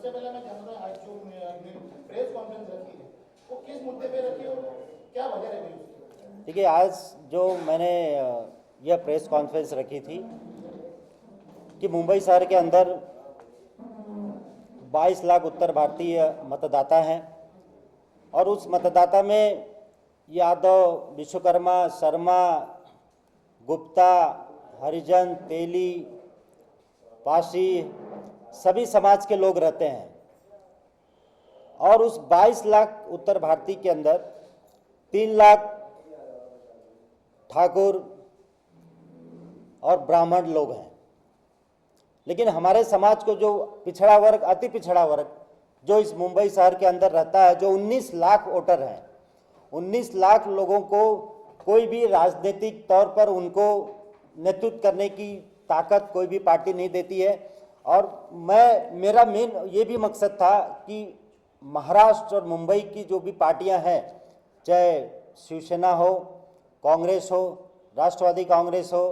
सबसे पहले मैं जानना था, आज जो प्रेस कॉन्फ्रेंस रखी है वो किस मुद्दे पे रखी है और क्या वजह रही उसकी? देखिए, आज जो मैंने यह प्रेस कॉन्फ्रेंस रखी थी कि मुंबई शहर के अंदर 22 लाख उत्तर भारतीय मतदाता हैं और उस मतदाता में यादव, विश्वकर्मा, शर्मा, गुप्ता, हरिजन, तेली, पासी, सभी समाज के लोग रहते हैं। और उस 22 लाख उत्तर भारतीय के अंदर 3 लाख ठाकुर और ब्राह्मण लोग हैं। लेकिन हमारे समाज को जो पिछड़ा वर्ग, अति पिछड़ा वर्ग जो इस मुंबई शहर के अंदर रहता है, जो 19 लाख वोटर हैं, 19 लाख लोगों को कोई भी राजनीतिक तौर पर उनको नेतृत्व करने की ताकत कोई भी पार्टी नहीं देती है। और मेरा मेन ये भी मकसद था कि महाराष्ट्र और मुंबई की जो भी पार्टियां हैं, चाहे शिवसेना हो, कांग्रेस हो, राष्ट्रवादी कांग्रेस हो,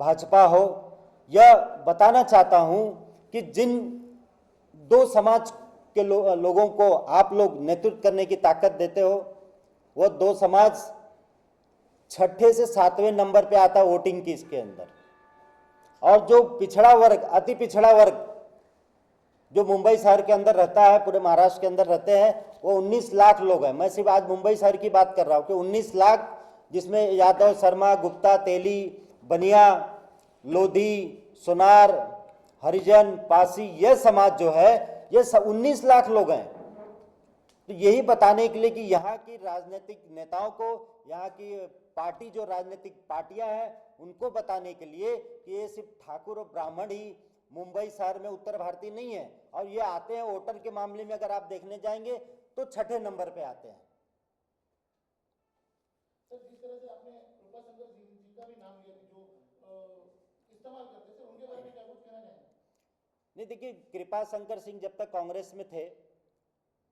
भाजपा हो, यह बताना चाहता हूं कि जिन दो समाज के लोगों को आप लोग नेतृत्व करने की ताकत देते हो, वो दो समाज 6ठे से 7वें नंबर पे आता है वोटिंग की इसके अंदर। और जो पिछड़ा वर्ग, अति पिछड़ा वर्ग जो मुंबई शहर के अंदर रहता है, पूरे महाराष्ट्र के अंदर रहते हैं, वो 19 लाख लोग हैं। मैं सिर्फ आज मुंबई शहर की बात कर रहा हूं कि 19 लाख, जिसमें यादव, शर्मा, गुप्ता, तेली, बनिया, लोधी, सोनार, हरिजन, पासी, यह समाज जो है, ये 19 लाख लोग हैं। तो यही बताने के लिए कि यहाँ की राजनीतिक नेताओं को, यहाँ की पार्टी जो राजनीतिक पार्टियां हैं, उनको बताने के लिए कि ये सिर्फ ठाकुर और ब्राह्मण ही मुंबई शहर में उत्तर भारतीय नहीं है। और ये आते हैं वोटर के मामले में, अगर आप देखने जाएंगे तो 6ठे नंबर पे आते हैं। सर, जिस तरह से आपने कृपाशंकर जी का भी नाम लिया जो इस्तेमाल करते थे, उनके बारे में क्या कुछ कहना चाहेंगे? नहीं, देखिए, कृपाशंकर सिंह जब तक कांग्रेस में थे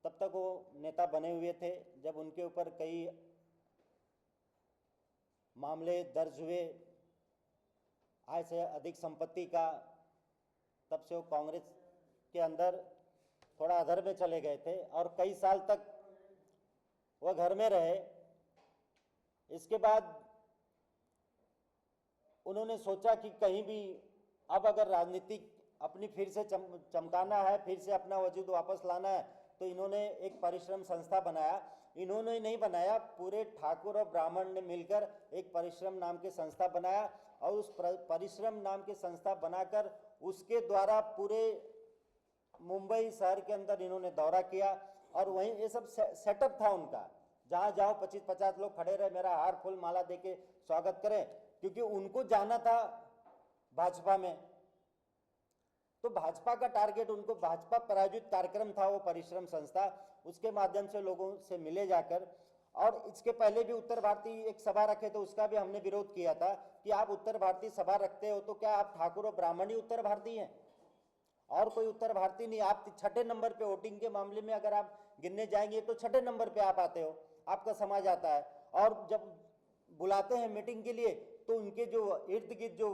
तब तक वो नेता बने हुए थे। जब उनके ऊपर कई मामले दर्ज हुए, आय से अधिक संपत्ति का, तब से वो कांग्रेस के अंदर थोड़ा अधर में चले गए थे और कई साल तक वह घर में रहे। इसके बाद उन्होंने सोचा कि कहीं भी अब अगर राजनीतिक अपनी फिर से चमकाना है, फिर से अपना वजूद वापस लाना है, तो इन्होंने एक परिश्रम संस्था बनाया। इन्होंने नहीं बनाया, पूरे ठाकुर और ब्राह्मण ने मिलकर एक परिश्रम नाम के संस्था बनाया और उस परिश्रम नाम के संस्था बनाकर उसके द्वारा पूरे मुंबई शहर के अंदर इन्होंने दौरा किया। और वहीं ये सब सेटअप था उनका, जहां जाओ 25-50 लोग खड़े रहे, मेरा हार फूल माला देके स्वागत करें, क्योंकि उनको जाना था भाजपा में। तो भाजपा का टारगेट, उनको भाजपा प्रायोजित कार्यक्रम था वो परिश्रम संस्था, उसके माध्यम से लोगों से मिले जाकर। और इसके पहले भी उत्तर भारतीय एक सभा रखे थे, उसका भी हमने विरोध किया था कि आप उत्तर भारतीय सभा रखते हो तो क्या आप ठाकुर और ब्राह्मण ही उत्तर भारतीय हैं और कोई उत्तर भारतीय नहीं? आप 6ठे नंबर पे वोटिंग के मामले में अगर आप गिनने जाएंगे तो 6ठे नंबर पे आप आते हो, आपका समाज आता है। और जब बुलाते हैं मीटिंग के लिए तो उनके जो इर्द गिर्द जो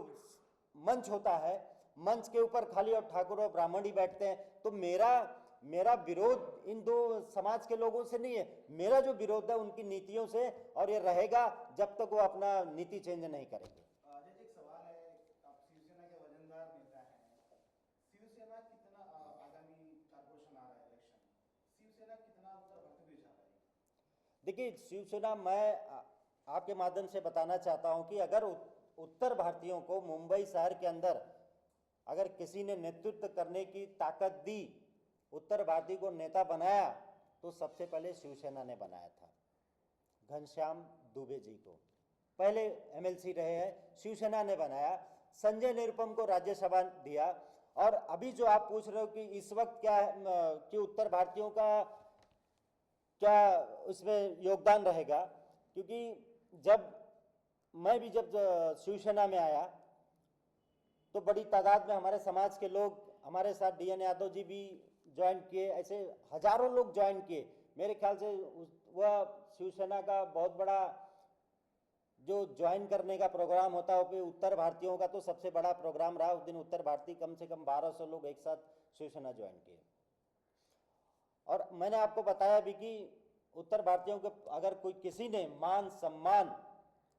मंच होता है, मंच के ऊपर खाली और ठाकुर और ब्राह्मण ही बैठते हैं। तो मेरा विरोध इन दो समाज के लोगों से नहीं है, मेरा जो विरोध है उनकी नीतियों से, और ये रहेगा जब तक वो अपना नीति चेंज नहीं करेंगे। एक सवाल है, आप शिवसेना के वजनदार नेता हैं, शिवसेना कितना आगामी कॉर्पोरेशन आ रहा है इलेक्शन, शिवसेना कितना उत्तर भारत में जा रही है? देखिए, शिवसेना, मैं आपके माध्यम से बताना चाहता हूं कि अगर उत्तर भारतीयों को मुंबई शहर के अंदर अगर किसी ने नेतृत्व करने की ताकत दी, उत्तर भारतीय को नेता बनाया, तो सबसे पहले शिवसेना ने बनाया था। घनश्याम दुबे जी को पहले एमएलसी रहे हैं, शिवसेना ने बनाया। संजय निरुपम को राज्यसभा दिया। और अभी जो आप पूछ रहे हो कि इस वक्त क्या कि उत्तर भारतीयों का क्या उसमें योगदान रहेगा, क्योंकि जब शिवसेना में आया तो बड़ी तादाद में हमारे समाज के लोग, हमारे साथ डीएन यादव जी भी ज्वाइन किए, ऐसे हजारों लोग ज्वाइन किए। मेरे ख्याल से वह शिवसेना का बहुत बड़ा जो ज्वाइन करने का प्रोग्राम होता है, वो उत्तर भारतीयों का तो सबसे बड़ा प्रोग्राम रहा। उस दिन उत्तर भारतीय कम से कम 1200 लोग एक साथ शिवसेना ज्वाइन किए। और मैंने आपको बताया भी कि उत्तर भारतीयों को अगर कोई किसी ने मान सम्मान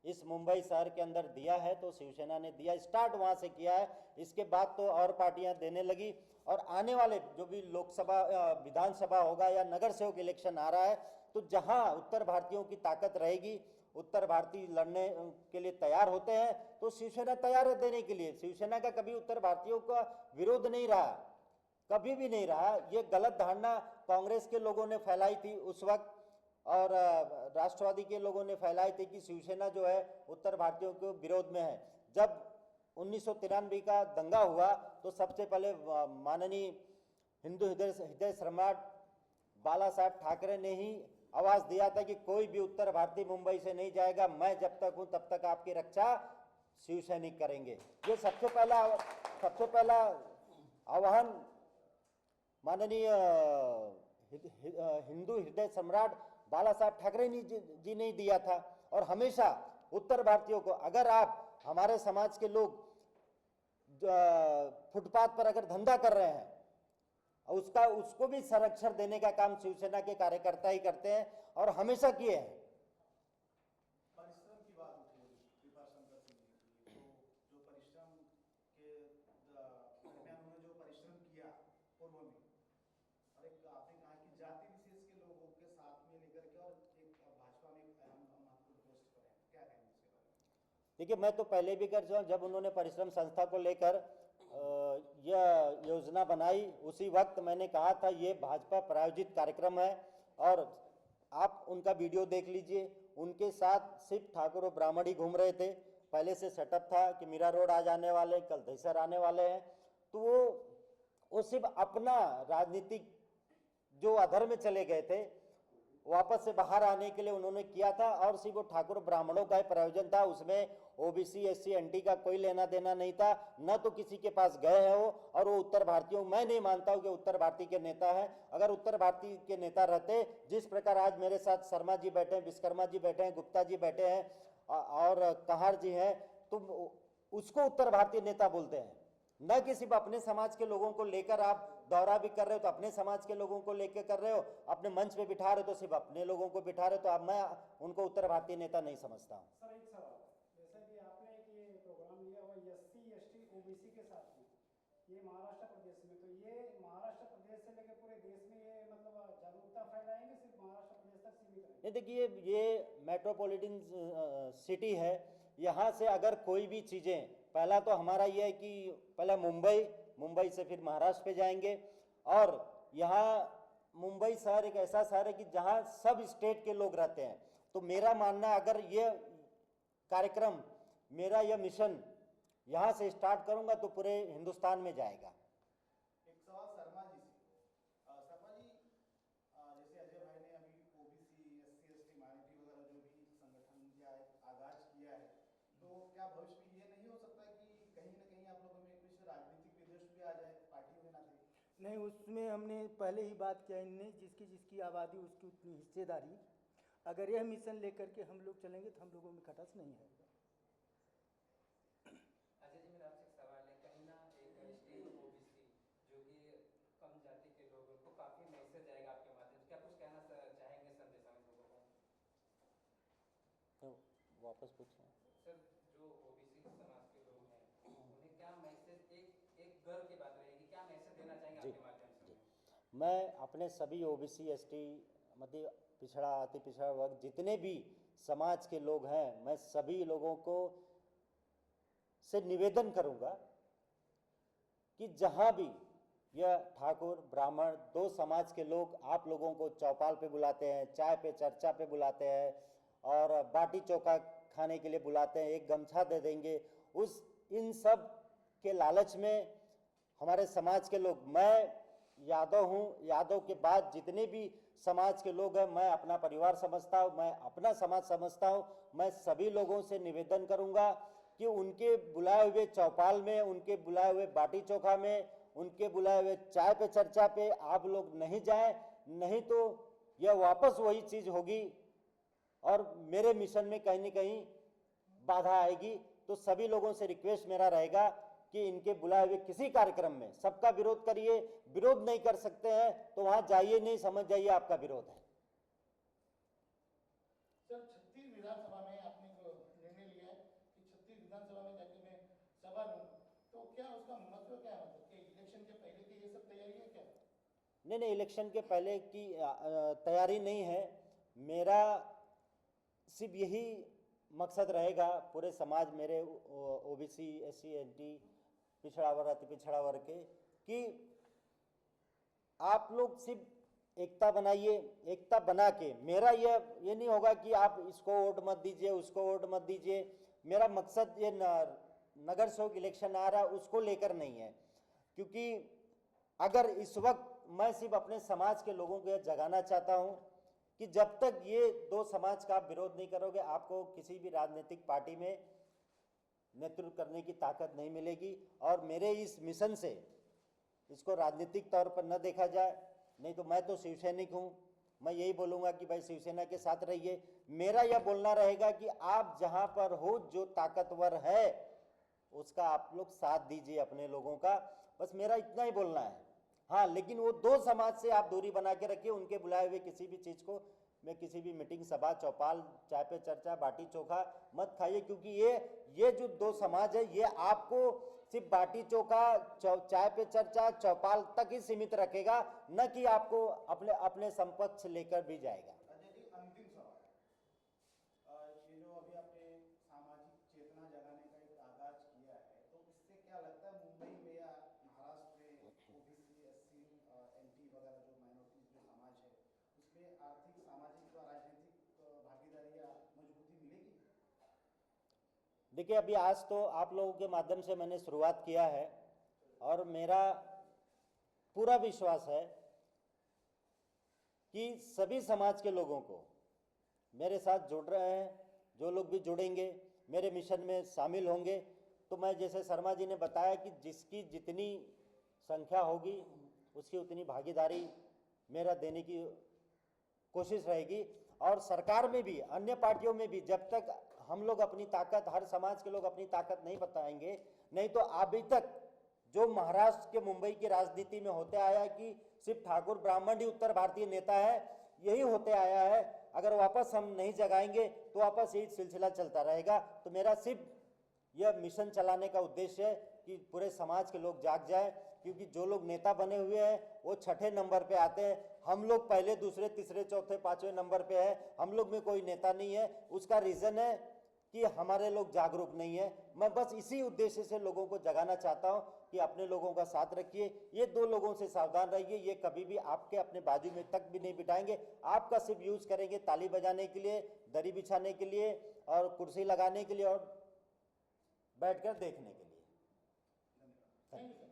इस मुंबई शहर के अंदर दिया है तो शिवसेना ने दिया, स्टार्ट वहां से किया है। इसके बाद तो और पार्टियां देने लगी, और आने वाले जो भी लोकसभा विधानसभा होगा या नगर सेवक इलेक्शन आ रहा है, तो जहां उत्तर भारतीयों की ताकत रहेगी, उत्तर भारतीय लड़ने के लिए तैयार होते हैं, तो शिवसेना तैयार है देने के लिए। शिवसेना का कभी उत्तर भारतीयों का विरोध नहीं रहा, कभी भी नहीं रहा। ये गलत धारणा कांग्रेस के लोगों ने फैलाई थी उस वक्त, और राष्ट्रवादी के लोगों ने फैलाई थी कि शिवसेना जो है उत्तर भारतीयों के विरोध में है। जब 1993 का दंगा हुआ तो सबसे पहले माननीय हिंदू हृदय सम्राट बाला साहब ठाकरे ने ही आवाज दिया था कि कोई भी उत्तर भारतीय मुंबई से नहीं जाएगा, मैं जब तक हूं तब तक आपकी रक्षा शिवसैनिक करेंगे। ये सबसे पहला आह्वान माननीय हिंदू हृदय सम्राट बाला साहब ठाकरे जी ने दिया था। और हमेशा उत्तर भारतीयों को, अगर आप हमारे समाज के लोग फुटपाथ पर अगर धंधा कर रहे हैं, उसको भी संरक्षण देने का काम शिवसेना के कार्यकर्ता ही करते हैं और हमेशा किए हैं। परिश्रम की बात उठी है कृपाशंकर सिंह जी की, तो जो परिश्रम के दरमियान उन्होंने जो परिश्रम किया पूर्व में, और एक आपने कहा कि जाति विशेष के लोगों के साथ में लेकर के और एक भाजपा में एक अहम महत्वपूर्ण पोस्ट पर है, क्या कहेंगे इसके बारे में? देखिए, मैं तो पहले भी कर चुका हूं, जब उन्होंने परिश्रम संस्था को लेकर यह योजना बनाई, उसी वक्त मैंने कहा था ये भाजपा प्रायोजित कार्यक्रम है। और आप उनका वीडियो देख लीजिए, उनके साथ सिर्फ ठाकुर और ब्राह्मण ही घूम रहे थे। पहले से सेटअप था कि मीरा रोड आज आने वाले, कल दहीसर आने वाले हैं, तो वो सिर्फ अपना राजनीतिक जो अधर में चले गए थे वापस से बाहर आने के लिए उन्होंने किया था। और सिर्फ वो ठाकुर ब्राह्मणों का ही प्रयोजन था, उसमें ओबीसी एससी एनटी का कोई लेना देना नहीं था, न तो किसी के पास गए हैं वो। और वो उत्तर भारतीयों, मैं नहीं मानता हूं कि उत्तर भारतीय के नेता हैं। अगर उत्तर भारतीय के नेता रहते, जिस प्रकार आज मेरे साथ शर्मा जी बैठे हैं, विश्वकर्मा जी बैठे हैं, गुप्ता जी बैठे हैं और कहार जी हैं, तो उसको उत्तर भारतीय नेता बोलते हैं। न कि सिर्फ अपने समाज के लोगों को लेकर आप दौरा भी कर रहे हो तो अपने समाज के लोगों को लेकर कर रहे हो, अपने मंच पे बिठा रहे हो तो सिर्फ अपने लोगों को बिठा रहे हो, तो अब मैं उनको उत्तर भारतीय नेता नहीं समझता हूँ। सर, एक सवाल, जैसा कि आपने एक ये प्रोग्राम लिया हुआ एससी एसटी ओबीसी के साथ में, ये महाराष्ट्र प्रदेश में, तो ये महाराष्ट्र प्रदेश से लेकर पूरे देश में ये मतलब जागरूकता फैलाएंगे, सिर्फ महाराष्ट्र प्रदेश तक सीमित रहेंगे? नहीं, देखिए, ये मेट्रोपॉलिटन सिटी है, यहाँ से अगर कोई भी चीज़ें, पहला तो हमारा ये है कि पहले मुंबई से फिर महाराष्ट्र पे जाएंगे। और यहाँ मुंबई शहर एक ऐसा शहर है कि जहाँ सब स्टेट के लोग रहते हैं। तो मेरा मानना, अगर ये कार्यक्रम, मेरा यह मिशन यहाँ से स्टार्ट करूँगा तो पूरे हिंदुस्तान में जाएगा। एक सवाल शर्मा जी से। शर्मा जी, जैसे अजय भाई ने अभी ओबीसी एससी एसटी माइनॉरिटी वगैरह जो भी संगठन या आगाज किया है, तो क्या भविष्य में ये नहीं हो सकता कि कहीं ना कहीं आप लोगों में कुछ राजनीतिक विद्वेष भी आ जाए पार्टी में ना थे? नहीं, उसमें हमने पहले ही बात किया, इनने जिसकी जिसकी आबादी उसकी उतनी हिस्सेदारी। अगर यह मिशन लेकर के हम लोग चलेंगे तो हम लोगों में खटास नहीं है। अजय जी, मेरा आपसे एक सवाल है, कहीं ना एक स्टेट ओबीसी जो कि कम जाति के लोगों को काफी मैसेज आएगा आपके माध्यम से, क्या कुछ कहना चाहेंगे संदेश हम लोगों को? तो वापस पूछें सर, जो ओबीसी समाज के लोग हैं उन्हें क्या मैसेज, एक गर्व की बात रहेगी, क्या मैसेज देना चाहेंगे आपके माध्यम से? मैं अपने सभी ओबीसी एसटी मतलब पिछड़ा अति पिछड़ा वर्ग जितने भी समाज के लोग हैं, मैं सभी लोगों को से निवेदन करूंगा कि जहां भी यह ठाकुर ब्राह्मण दो समाज के लोग आप लोगों को चौपाल पे बुलाते हैं, चाय पे चर्चा पे बुलाते हैं और बाटी चोखा खाने के लिए बुलाते हैं, एक गमछा दे देंगे, इन सब के लालच में हमारे समाज के लोग, मैं यादव हूँ, यादव के बाद जितने भी समाज के लोग हैं, मैं अपना परिवार समझता हूँ, मैं अपना समाज समझता हूँ। मैं सभी लोगों से निवेदन करूँगा कि उनके बुलाए हुए चौपाल में, उनके बुलाए हुए बाटी चोखा में, उनके बुलाए हुए चाय पे चर्चा पे आप लोग नहीं जाएं, नहीं तो यह वापस वही चीज़ होगी और मेरे मिशन में कहीं न कहीं बाधा आएगी। तो सभी लोगों से रिक्वेस्ट मेरा रहेगा कि इनके बुलाए हुए किसी कार्यक्रम में सबका विरोध करिए, विरोध नहीं कर सकते हैं तो वहां जाइए नहीं, समझ जाइए आपका विरोध है। सर 36 विधानसभा में आपने निर्णय लिया है कि 36 विधानसभा में जाके मैं सभा लूँ, तो क्या उसका महत्व क्या है? मतलब कि इलेक्शन के पहले की ये सब तैयारी है क्या? नहीं, इलेक्शन के पहले की तैयारी नहीं है। मेरा सिर्फ यही मकसद रहेगा पूरे समाज, मेरे ओबीसी, एससी, एसटी, पिछड़ा वर्ग, अति पिछड़ा वर्ग के, कि आप लोग सिर्फ एकता बनाइए। एकता बना के मेरा ये नहीं होगा कि आप इसको वोट मत दीजिए, उसको वोट मत दीजिए। मेरा मकसद ये नगर सेवक इलेक्शन आ रहा है उसको लेकर नहीं है, क्योंकि अगर इस वक्त मैं सिर्फ अपने समाज के लोगों को यह जगाना चाहता हूं कि जब तक ये दो समाज का आप विरोध नहीं करोगे, आपको किसी भी राजनीतिक पार्टी में नेतृत्व करने की ताकत नहीं मिलेगी। और मेरे इस मिशन से इसको राजनीतिक तौर पर न देखा जाए, नहीं तो मैं तो शिवसैनिक हूं, मैं यही बोलूंगा कि भाई शिवसेना के साथ रहिए। मेरा यह बोलना रहेगा कि आप जहां पर हो, जो ताकतवर है उसका आप लोग साथ दीजिए अपने लोगों का, बस मेरा इतना ही बोलना है। हाँ, लेकिन वो दो समाज से आप दूरी बना के रखिए। उनके बुलाए हुए किसी भी चीज को में किसी भी मीटिंग, सभा, चौपाल, चाय पे चर्चा, बाटी चोखा मत खाइए, क्योंकि ये जो दो समाज है ये आपको सिर्फ बाटी चोखा, चाय पे चर्चा, चौपाल तक ही सीमित रखेगा, न कि आपको अपने समकक्ष लेकर भी जाएगा। अजय जी, अंतिम सवाल, ये जो अभी आपने सामाजिक चेतना जगाने का एक आगाज किया है, तो इससे क्या लगता है मुंबई में या महाराष्ट्र में ओबीसी, एससी, एनटी वगैरह जो माइनॉरिटीज जो समाज है उसमें आर्थिक, सामाजिक व राजनीतिक भागीदारी या मजबूती मिलेगी? देखिए, अभी आज तो आप लोगों के माध्यम से मैंने शुरुआत किया है और मेरा पूरा विश्वास है कि सभी समाज के लोगों को मेरे साथ जुड़ रहे हैं। जो लोग भी जुड़ेंगे, मेरे मिशन में शामिल होंगे, तो मैं जैसे शर्मा जी ने बताया कि जिसकी जितनी संख्या होगी उसकी उतनी भागीदारी मेरा देने की कोशिश रहेगी। और सरकार में भी, अन्य पार्टियों में भी, जब तक हम लोग अपनी ताकत, हर समाज के लोग अपनी ताकत नहीं बताएंगे, नहीं तो अभी तक जो महाराष्ट्र के, मुंबई की राजनीति में होते आया है कि सिर्फ ठाकुर ब्राह्मण ही उत्तर भारतीय नेता है, यही होते आया है। अगर वापस हम नहीं जगाएंगे तो वापस यही सिलसिला चलता रहेगा। तो मेरा सिर्फ यह मिशन चलाने का उद्देश्य है कि पूरे समाज के लोग जाग जाए, क्योंकि जो लोग नेता बने हुए हैं वो छठे नंबर पे आते हैं, हम लोग पहले, दूसरे, तीसरे, चौथे, पांचवें नंबर पे है। हम लोग में कोई नेता नहीं है। उसका रीजन है कि हमारे लोग जागरूक नहीं है। मैं बस इसी उद्देश्य से लोगों को जगाना चाहता हूं कि अपने लोगों का साथ रखिए। ये दो लोगों से सावधान रहिए, ये कभी भी आपके अपने बाजू में तक भी नहीं बिठाएंगे। आपका सिर्फ यूज करेंगे ताली बजाने के लिए, दरी बिछाने के लिए और कुर्सी लगाने के लिए और बैठकर देखने के लिए। Thank you.